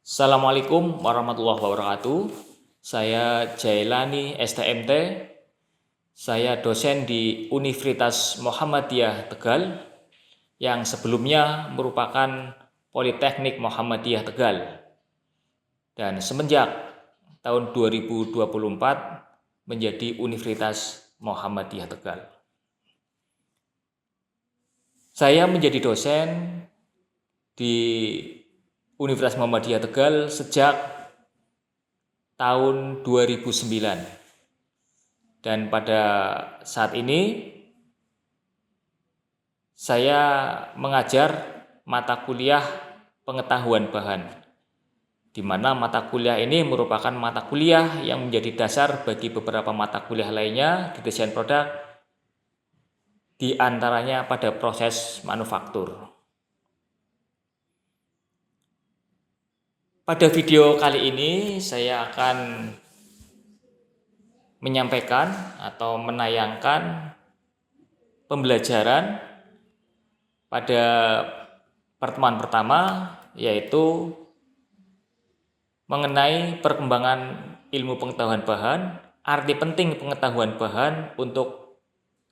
Assalamualaikum warahmatullahi wabarakatuh. Saya Jailani STMT. Saya dosen di Universitas Muhammadiyah Tegal yang sebelumnya merupakan Politeknik Muhammadiyah Tegal. Dan semenjak tahun 2024 menjadi Universitas Muhammadiyah Tegal. Saya menjadi dosen di Universitas Muhammadiyah Tegal sejak tahun 2009. Dan pada saat ini saya mengajar mata kuliah pengetahuan bahan, di mana mata kuliah ini merupakan mata kuliah yang menjadi dasar bagi beberapa mata kuliah lainnya di desain produk, di antaranya pada proses manufaktur. Pada video kali ini saya akan menyampaikan atau menayangkan pembelajaran pada pertemuan pertama, yaitu mengenai perkembangan ilmu pengetahuan bahan, arti penting pengetahuan bahan untuk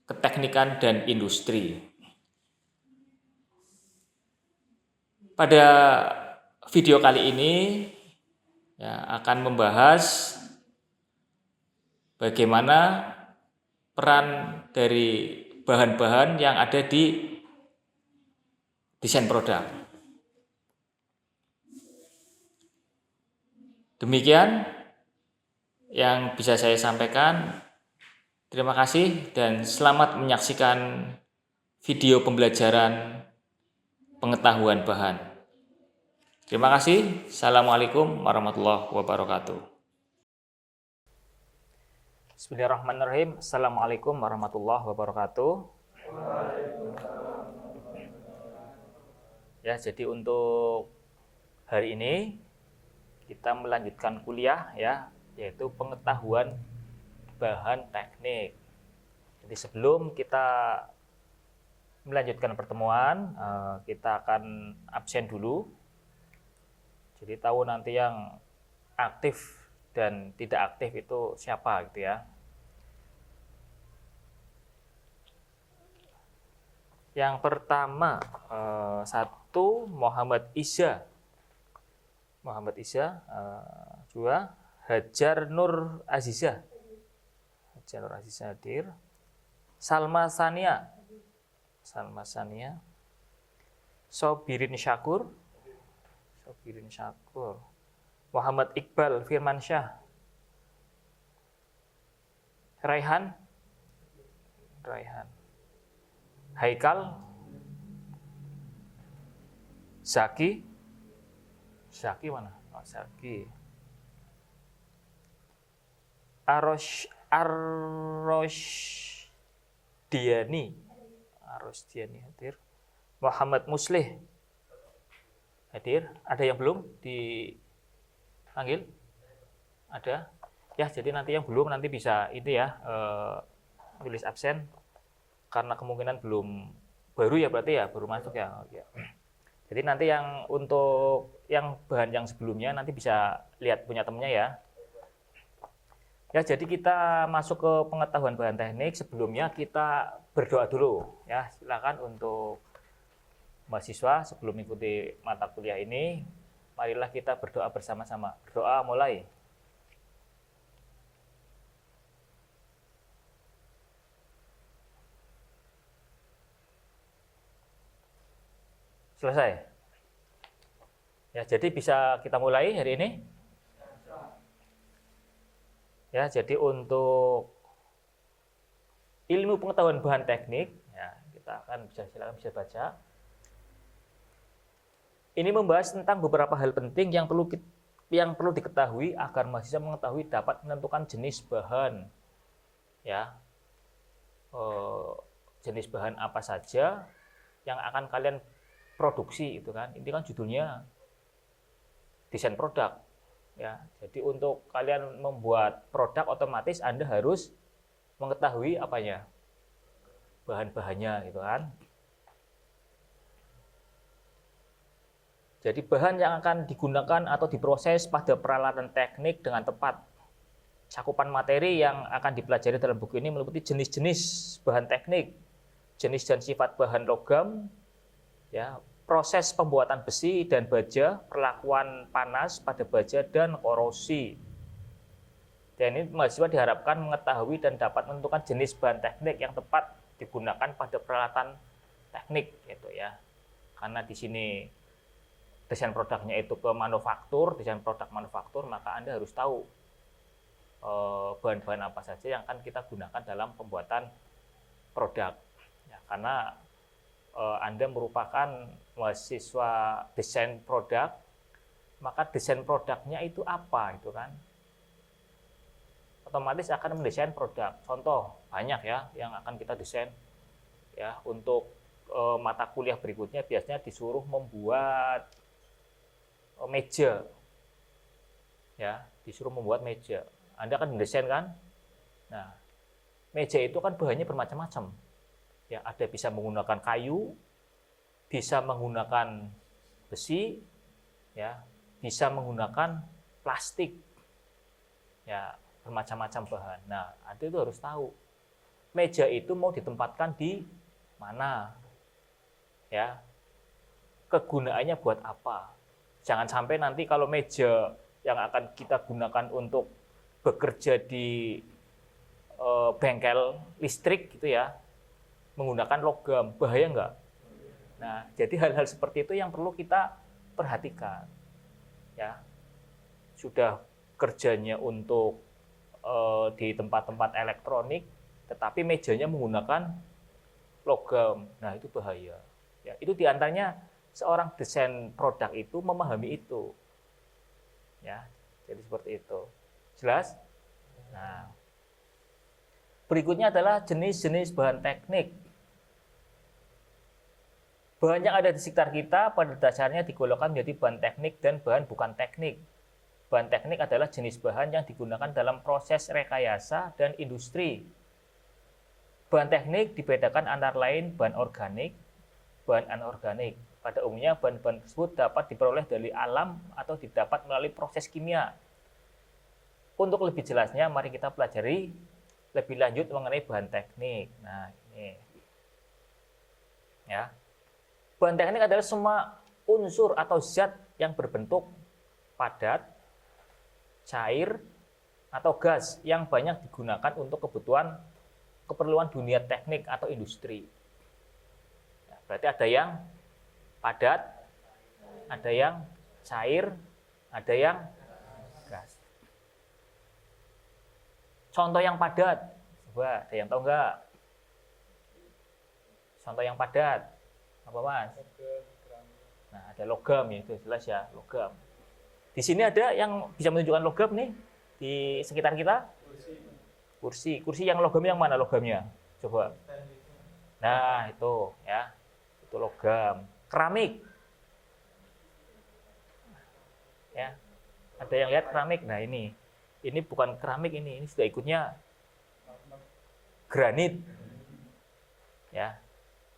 keteknikan dan industri. Pada video kali ini akan membahas bagaimana peran dari bahan-bahan yang ada di desain produk. Demikian yang bisa saya sampaikan. Terima kasih dan selamat menyaksikan video pembelajaran pengetahuan bahan. Terima kasih. Assalamualaikum warahmatullahi wabarakatuh. Bismillahirrahmanirrahim. Assalamualaikum warahmatullahi wabarakatuh. Ya, jadi untuk hari ini kita melanjutkan kuliah yaitu pengetahuan bahan teknik. Jadi sebelum kita melanjutkan pertemuan, kita akan absen dulu. Jadi tahu nanti yang aktif dan tidak aktif itu siapa gitu ya. Yang pertama, satu Muhammad Isya. Dua Hajar Nur Azizah. Hadir. Salma Sania. Sobirin Syakur. Muhammad Iqbal Firmansyah. Raihan. Haikal. Zaki mana? Oh, Zaki. Arosdiani hadir. Muhammad Muslih hadir. Ada yang belum dipanggil? Ada? Ya, jadi nanti yang belum nanti bisa itu ya, tulis absen karena kemungkinan belum, baru ya berarti ya, baru masuk ya. Jadi nanti yang untuk yang bahan yang sebelumnya nanti bisa lihat punya temennya ya. Ya, jadi kita masuk ke pengetahuan bahan teknik. Sebelumnya kita berdoa dulu ya. Silakan untuk mahasiswa sebelum mengikuti mata kuliah ini, marilah kita berdoa bersama-sama. Berdoa mulai. Selesai. Ya, jadi bisa kita mulai hari ini. Ya, jadi untuk ilmu pengetahuan bahan teknik, ya, kita akan silakan bisa baca. Ini membahas tentang beberapa hal penting yang perlu diketahui agar mahasiswa mengetahui dapat menentukan jenis bahan, ya, jenis bahan apa saja yang akan kalian produksi itu kan. Ini kan judulnya desain produk. Ya, jadi untuk kalian membuat produk otomatis Anda harus mengetahui apanya, bahan-bahannya gitu kan. Jadi bahan yang akan digunakan atau diproses pada peralatan teknik dengan tepat. Cakupan materi yang akan dipelajari dalam buku ini meliputi jenis-jenis bahan teknik, jenis dan sifat bahan logam, ya, proses pembuatan besi dan baja, perlakuan panas pada baja dan korosi. Dan ini mahasiswa diharapkan mengetahui dan dapat menentukan jenis bahan teknik yang tepat digunakan pada peralatan teknik, gitu ya. Karena di sini desain produknya itu ke manufaktur, desain produk manufaktur, maka Anda harus tahu bahan-bahan apa saja yang akan kita gunakan dalam pembuatan produk. Ya, karena Anda merupakan mahasiswa desain produk, maka desain produknya itu apa, itu kan? Otomatis akan mendesain produk. Contoh banyak ya yang akan kita desain. Ya, untuk mata kuliah berikutnya biasanya disuruh membuat meja. Ya, disuruh membuat meja. Anda kan mendesain kan? Nah, meja itu kan bahannya bermacam-macam. Ya, ada bisa menggunakan kayu, bisa menggunakan besi, ya, bisa menggunakan plastik. Ya, bermacam-macam bahan. Nah, Anda itu harus tahu meja itu mau ditempatkan di mana. Ya. Kegunaannya buat apa? Jangan sampai nanti kalau meja yang akan kita gunakan untuk bekerja di bengkel listrik gitu ya, menggunakan logam, bahaya nggak? Nah, jadi hal-hal seperti itu yang perlu kita perhatikan. Ya, sudah kerjanya untuk di tempat-tempat elektronik, tetapi mejanya menggunakan logam. Nah, itu bahaya. Ya, itu diantaranya seorang desain produk itu memahami itu. Ya, jadi seperti itu. Jelas? Nah, berikutnya adalah jenis-jenis bahan teknik. Bahan yang ada di sekitar kita pada dasarnya digolongkan menjadi bahan teknik dan bahan bukan teknik. Bahan teknik adalah jenis bahan yang digunakan dalam proses rekayasa dan industri. Bahan teknik dibedakan antara lain bahan organik, bahan anorganik. Pada umumnya bahan-bahan tersebut dapat diperoleh dari alam atau didapat melalui proses kimia. Untuk lebih jelasnya, mari kita pelajari lebih lanjut mengenai bahan teknik. Nah, ini. Ya. Bahan teknik adalah semua unsur atau zat yang berbentuk padat, cair, atau gas yang banyak digunakan untuk keperluan dunia teknik atau industri. Ya, berarti ada yang padat, ada yang cair, ada yang gas. Contoh yang padat, coba ada yang tahu nggak? Contoh yang padat, apa Mas? Nah, ada logam ya, itu jelas ya, logam. Di sini ada yang bisa menunjukkan logam nih di sekitar kita? Kursi. Kursi yang logam yang mana logamnya? Coba. Nah, itu ya. Itu logam. Keramik. Ya. Ada yang lihat keramik? Nah, ini. Ini bukan keramik ini sudah ikutnya granit. Ya.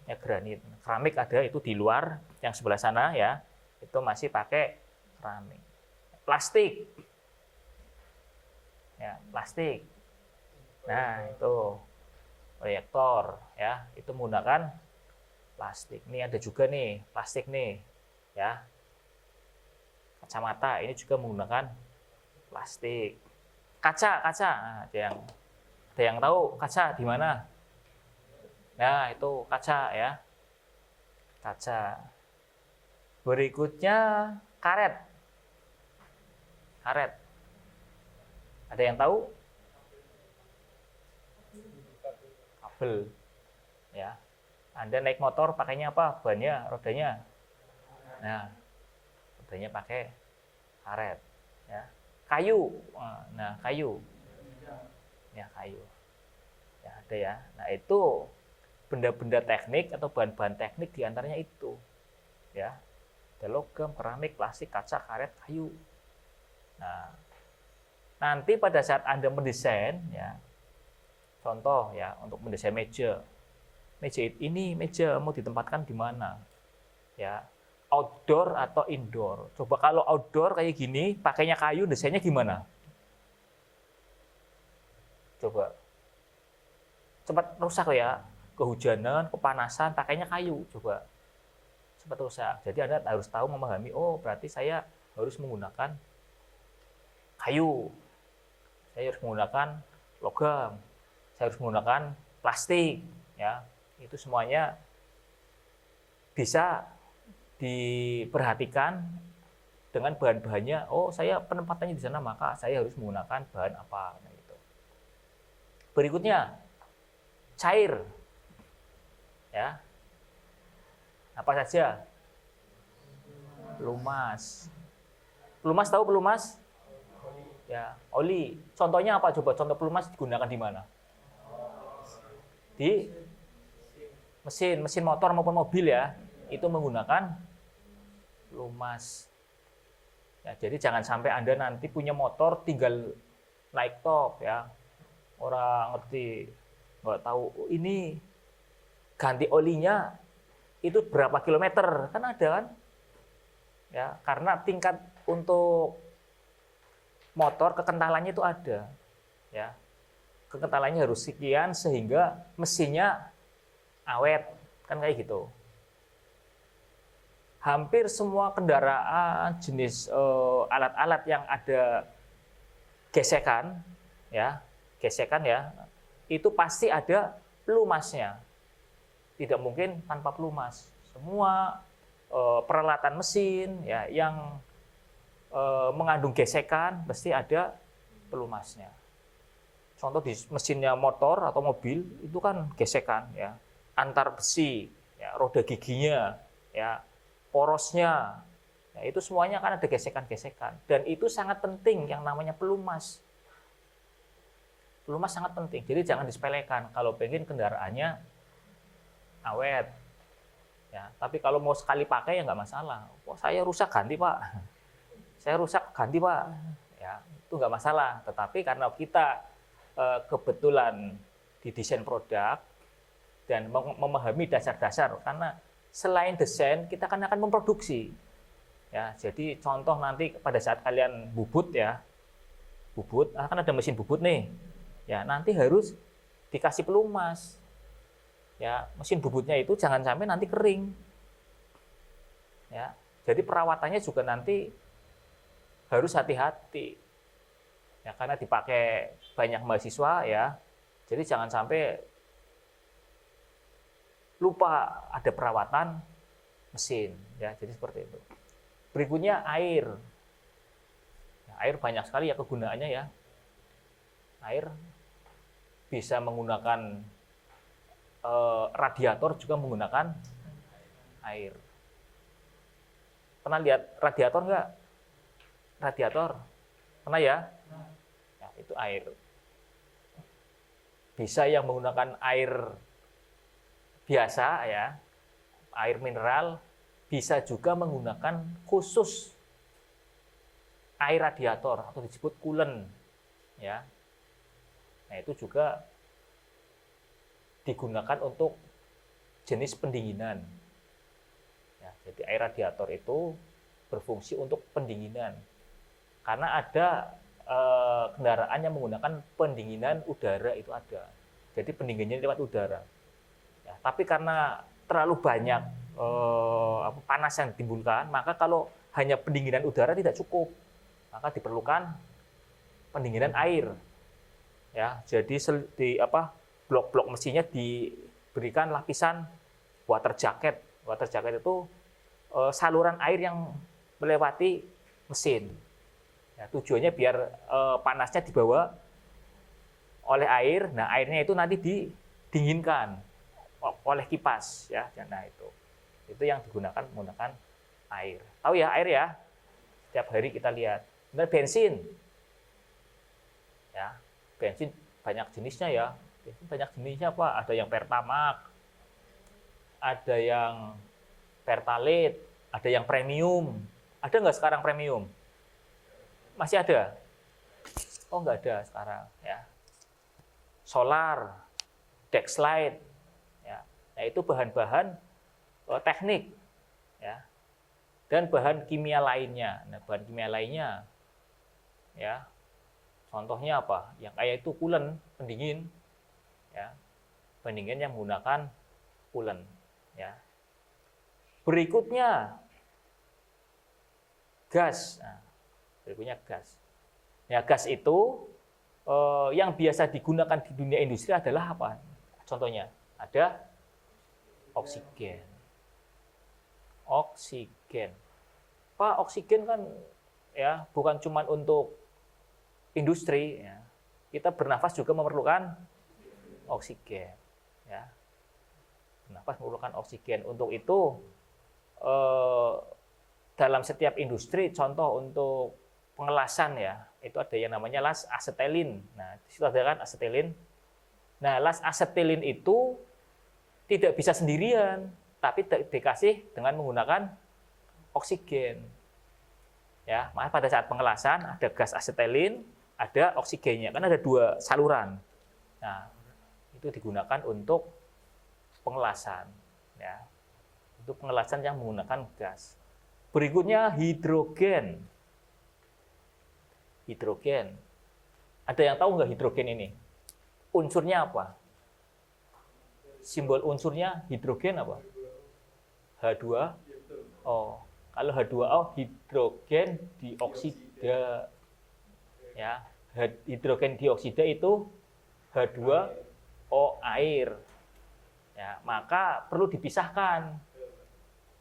Ya, granit. Keramik ada itu di luar, yang sebelah sana ya. Itu masih pakai keramik. Plastik. Ya, plastik. Nah, itu proyektor ya, itu menggunakan plastik. Ini ada juga nih, plastik nih, ya. Kacamata ini juga menggunakan plastik. Kaca. Nah, ada yang tahu kaca di mana? Nah, itu kaca ya. Kaca. Berikutnya karet. Karet. Ada yang tahu? Kabel. Ya. Anda naik motor pakainya apa? Bannya, rodanya. Nah, rodanya pakai karet, ya. Kayu. Nah, kayu. Ya, kayu. Ya, ada ya. Nah, itu benda-benda teknik atau bahan-bahan teknik diantaranya itu. Ya. Ada logam, keramik, plastik, kaca, karet, kayu. Nah, nanti pada saat Anda mendesain, ya, contoh ya, untuk mendesain meja ini meja mau ditempatkan di mana? Ya, outdoor atau indoor. Coba kalau outdoor kayak gini, pakainya kayu, desainnya gimana? Coba. Cepat rusak ya. Kehujanan, kepanasan, pakainya kayu. Coba. Cepat rusak. Jadi Anda harus tahu, memahami, oh berarti saya harus menggunakan kayu. Saya harus menggunakan logam. Saya harus menggunakan plastik. Ya, itu semuanya bisa diperhatikan dengan bahan-bahannya. Oh, saya penempatannya di sana, maka saya harus menggunakan bahan apa. Nah, gitu. Berikutnya, cair. Ya. Apa saja? Pelumas. Pelumas tahu pelumas? Ya, oli. Contohnya apa coba? Contoh pelumas digunakan di mana? Di mesin motor maupun mobil ya. Itu menggunakan pelumas. Ya, jadi jangan sampai Anda nanti punya motor tinggal naik top ya. Orang ngerti, nggak tahu ini ganti olinya itu berapa kilometer, kan ada kan? Ya, karena tingkat untuk motor kekentalannya itu ada. Ya. Kekentalannya harus sekian sehingga mesinnya awet, kan kayak gitu. Hampir semua kendaraan jenis alat-alat yang ada gesekan ya, itu pasti ada pelumasnya. Tidak mungkin tanpa pelumas. Semua peralatan mesin ya yang mengandung gesekan pasti ada pelumasnya. Contoh di mesinnya motor atau mobil itu kan gesekan ya, antar besi, ya, roda giginya, ya, porosnya, ya, itu semuanya kan ada gesekan-gesekan dan itu sangat penting yang namanya pelumas. Pelumas sangat penting, jadi jangan disepelekan kalau pengen kendaraannya awet. Ya, tapi kalau mau sekali pakai ya nggak masalah. Oh, saya rusak ganti Pak, saya rusak ganti Pak, ya itu nggak masalah. Tetapi karena kita kebetulan di desain produk dan memahami dasar-dasar, karena selain desain kita kan akan memproduksi. Ya, jadi contoh nanti pada saat kalian bubut ya, bubut, kan ada mesin bubut nih, ya nanti harus dikasih pelumas. Ya, mesin bubutnya itu jangan sampai nanti kering. Ya, jadi perawatannya juga nanti harus hati-hati. Ya, karena dipakai banyak mahasiswa ya. Jadi jangan sampai lupa ada perawatan mesin ya. Jadi seperti itu. Berikutnya air. Ya, air banyak sekali ya kegunaannya ya. Air bisa menggunakan radiator juga menggunakan air. Pernah lihat radiator enggak? Radiator. Pernah ya? Ya, itu air. Bisa yang menggunakan air biasa ya, air mineral, bisa juga menggunakan khusus air radiator atau disebut coolant ya. Nah, itu juga digunakan untuk jenis pendinginan. Ya, jadi air radiator itu berfungsi untuk pendinginan. Karena ada kendaraan yang menggunakan pendinginan udara itu ada. Jadi pendinginannya lewat udara. Ya, tapi karena terlalu banyak panas yang ditimbulkan, maka kalau hanya pendinginan udara tidak cukup. Maka diperlukan pendinginan air. Ya, jadi di blok-blok mesinnya diberikan lapisan water jacket. Water jacket itu saluran air yang melewati mesin. Ya, tujuannya biar panasnya dibawa oleh air. Nah, airnya itu nanti didinginkan oleh kipas ya. Nah, itu yang digunakan menggunakan air. Tahu ya air ya? Setiap hari kita lihat. Kemudian bensin. Ya, bensin banyak jenisnya ya. Bensin banyak jenisnya Pak. Ada yang Pertamax, ada yang Pertalite, ada yang premium. Ada nggak sekarang premium? Masih ada? Oh, nggak ada sekarang ya. Solar, Dexlite, ya. Nah, itu bahan-bahan teknik ya. dan bahan kimia lainnya. Nah, bahan kimia lainnya, ya, contohnya apa? Yang kayak itu coolant, pendingin, ya, pendingin yang menggunakan coolant, ya. Berikutnya gas. Nah, berikutnya gas. Ya, gas itu yang biasa digunakan di dunia industri adalah apa? Contohnya ada oksigen. Oksigen. Pak, oksigen kan ya bukan cuma untuk industri, ya. Kita bernafas juga memerlukan oksigen, ya. Bernafas memerlukan oksigen. Untuk itu dalam setiap industri, contoh untuk pengelasan, ya, itu ada yang namanya las asetilin. Nah, di situ ada kan asetilin. Nah, las asetilin itu tidak bisa sendirian, tapi dikasih dengan menggunakan oksigen. Ya, maka pada saat pengelasan ada gas asetilin, ada oksigennya, kan ada dua saluran. Nah, itu digunakan untuk pengelasan, ya. Untuk pengelasan yang menggunakan gas. Berikutnya hidrogen. Hidrogen. Ada yang tahu nggak hidrogen ini? Unsurnya apa? Simbol unsurnya hidrogen apa? H2O. Kalau H2O hidrogen dioksida. Ya, hidrogen dioksida itu H2O air. Ya, maka perlu dipisahkan.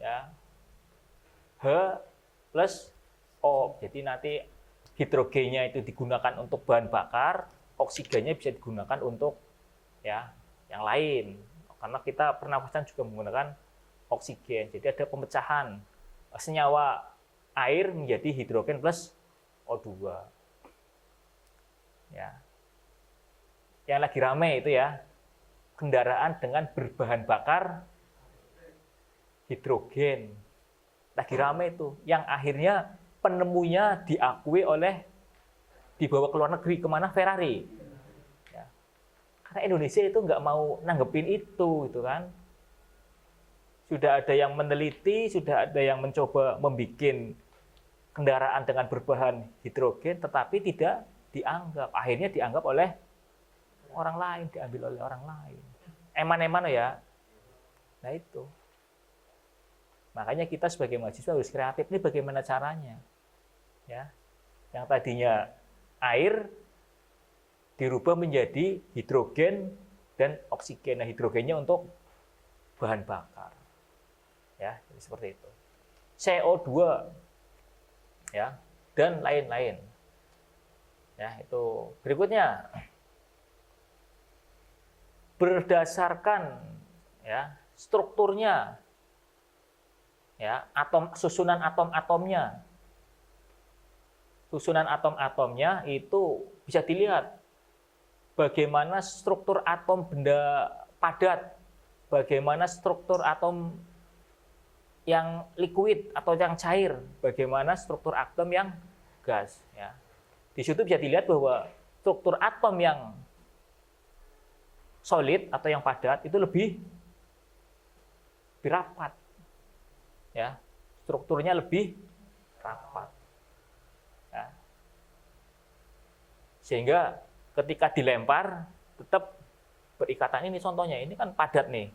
Ya. H plus O. Jadi nanti hidrogennya itu digunakan untuk bahan bakar, oksigennya bisa digunakan untuk ya yang lain. Karena kita pernafasan juga menggunakan oksigen. Jadi ada pemecahan senyawa air menjadi hidrogen plus O2. Ya. Yang lagi rame itu ya, kendaraan dengan berbahan bakar hidrogen. Lagi rame itu, yang akhirnya penemunya diakui oleh dibawa ke luar negeri, kemana? Ferrari. Ya. Karena Indonesia itu nggak mau nanggepin itu, gitu kan. Sudah ada yang meneliti, sudah ada yang mencoba membuat kendaraan dengan berbahan hidrogen, tetapi tidak dianggap. Akhirnya dianggap oleh orang lain, diambil oleh orang lain. Eman-eman ya. Nah itu. Makanya kita sebagai mahasiswa harus kreatif. Ini bagaimana caranya? Ya, yang tadinya air dirubah menjadi hidrogen dan oksigen. Nah, hidrogennya untuk bahan bakar. Ya, jadi seperti itu. CO2 ya, dan lain-lain. Ya, itu berikutnya. Berdasarkan ya, strukturnya ya, susunan atom-atomnya. Susunan atom-atomnya itu bisa dilihat bagaimana struktur atom benda padat, bagaimana struktur atom yang liquid atau yang cair, bagaimana struktur atom yang gas ya. Di situ bisa dilihat bahwa struktur atom yang solid atau yang padat itu lebih rapat. Ya, strukturnya lebih rapat. Ya. Sehingga ketika dilempar tetap berikatan. Ini contohnya, ini kan padat nih.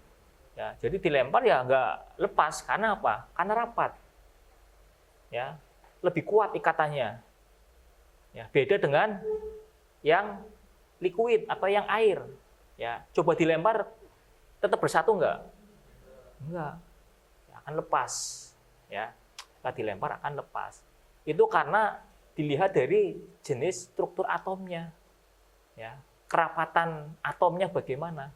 Ya, jadi dilempar ya nggak lepas. Karena apa? Karena rapat. Ya, lebih kuat ikatannya. Ya, beda dengan yang liquid atau yang air. Ya, coba dilempar tetap bersatu nggak? Enggak. Akan lepas, ya. Ketika dilempar akan lepas. Itu karena dilihat dari jenis struktur atomnya, ya. Kerapatan atomnya bagaimana.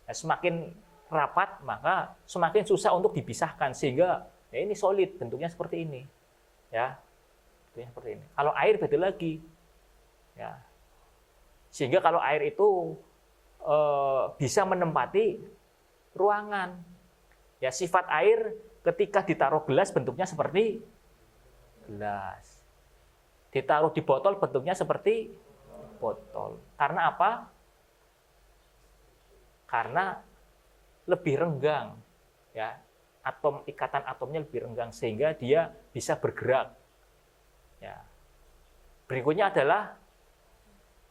Nah, semakin rapat maka semakin susah untuk dipisahkan, sehingga ya ini solid, bentuknya seperti ini, ya. Bentuknya seperti ini. Kalau air beda lagi, ya. Sehingga kalau air itu bisa menempati ruangan. Ya, sifat air ketika ditaruh gelas bentuknya seperti gelas. Ditaruh di botol bentuknya seperti botol. Karena apa? Karena lebih renggang. Ya. ikatan atomnya lebih renggang sehingga dia bisa bergerak. Ya. Berikutnya adalah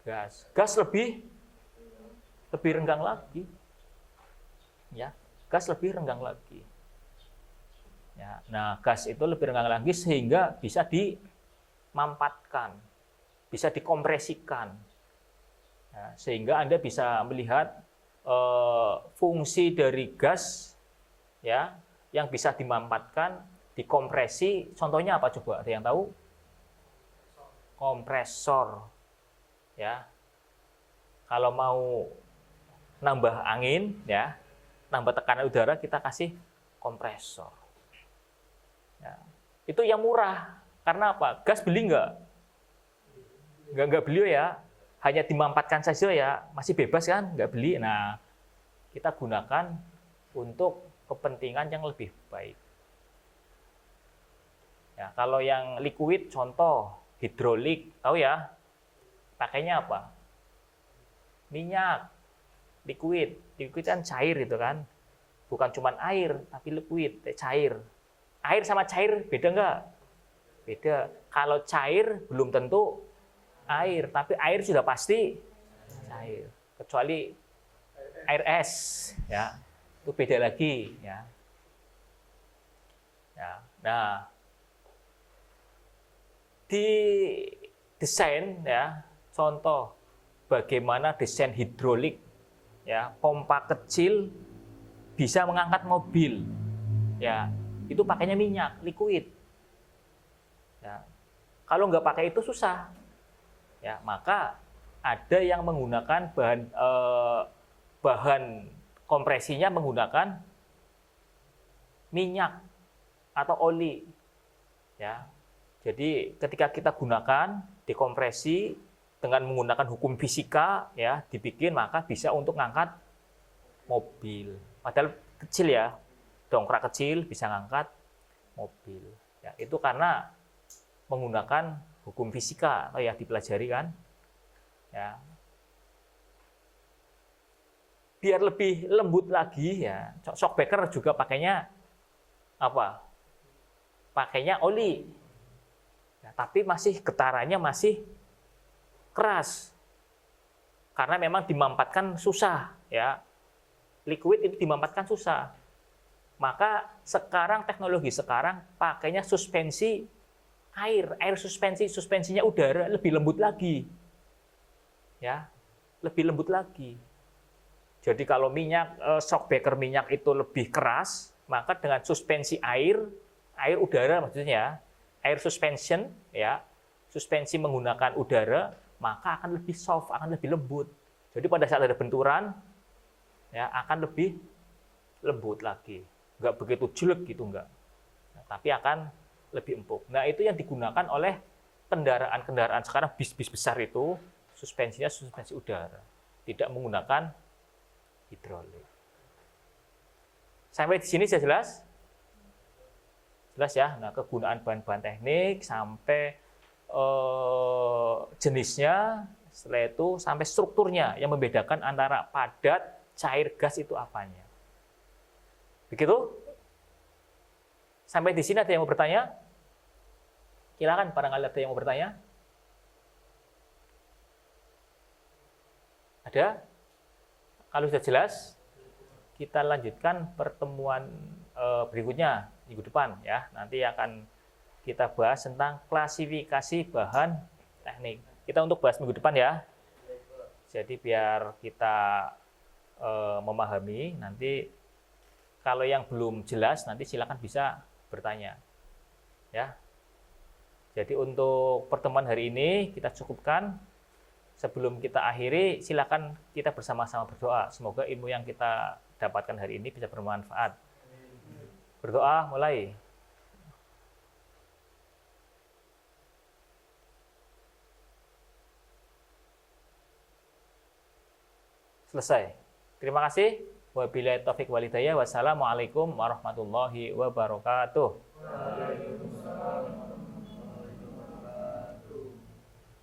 gas. Gas lebih renggang lagi. Ya, gas lebih renggang lagi. Ya, nah, gas itu lebih renggang lagi sehingga bisa dimampatkan, bisa dikompresikan. Ya, sehingga Anda bisa melihat fungsi dari gas ya yang bisa dimampatkan, dikompresi. Contohnya apa coba? Ada yang tahu? Kompresor. Ya. Kalau mau nambah angin ya, nambah tekanan udara, kita kasih kompresor. Ya. Itu yang murah. Karena apa? Gas beli nggak? Nggak beli ya. Hanya dimampatkan saja ya. Masih bebas kan? Nggak beli. Nah, kita gunakan untuk kepentingan yang lebih baik. Ya, kalau yang liquid, contoh hidrolik, tahu ya? Pakainya apa? Minyak. Liquid. Liquid kan cair itu kan. Bukan cuma air, tapi liquid, cair. Air sama cair beda nggak? Beda. Kalau cair belum tentu air, tapi air sudah pasti cair. Kecuali air es, ya itu beda lagi, ya. Ya. Nah, di desain, ya, contoh bagaimana desain hidrolik, ya, pompa kecil bisa mengangkat mobil, ya. Itu pakainya minyak, liquid. Ya. Kalau nggak pakai itu susah. Ya, maka ada yang menggunakan bahan kompresinya menggunakan minyak atau oli. Ya. Jadi ketika kita gunakan dikompresi dengan menggunakan hukum fisika ya, dibikin maka bisa untuk ngangkat mobil. Padahal kecil ya. Dongkrak kecil bisa ngangkat mobil. Ya, itu karena menggunakan hukum fisika, ya dipelajari kan. Ya. Biar lebih lembut lagi ya, shockbreaker juga pakainya apa? Pakainya oli. Ya, tapi masih getarannya masih keras. Karena memang dimampatkan susah ya. Liquid itu dimampatkan susah. Maka sekarang teknologi sekarang pakainya suspensi air suspensinya udara lebih lembut lagi. Ya, lebih lembut lagi. Jadi kalau minyak shockbreaker minyak itu lebih keras, maka dengan suspensi air udara maksudnya, air suspension ya, suspensi menggunakan udara, maka akan lebih soft, akan lebih lembut. Jadi pada saat ada benturan ya akan lebih lembut lagi. Nggak begitu jelek gitu, nggak. Nah, tapi akan lebih empuk. Nah, itu yang digunakan oleh kendaraan-kendaraan sekarang, bis-bis besar itu, suspensinya suspensi udara. Tidak menggunakan hidrolik. Sampai di sini sudah jelas? Jelas ya? Nah, kegunaan bahan-bahan teknik, sampai jenisnya, setelah itu sampai strukturnya, yang membedakan antara padat, cair, gas itu apanya. Begitu? Sampai di sini ada yang mau bertanya? Silakan, barangkali ada yang mau bertanya. Ada? Kalau sudah jelas, kita lanjutkan pertemuan berikutnya minggu depan ya. Nanti akan kita bahas tentang klasifikasi bahan teknik. Kita untuk bahas minggu depan ya. Jadi biar kita memahami, nanti kalau yang belum jelas nanti silakan bisa bertanya. Ya. Jadi untuk pertemuan hari ini kita cukupkan. Sebelum kita akhiri, silakan kita bersama-sama berdoa. Semoga ilmu yang kita dapatkan hari ini bisa bermanfaat. Berdoa mulai. Selesai. Terima kasih. Wabillahi taufik wal hidayah. Wassalamualaikum warahmatullahi wabarakatuh.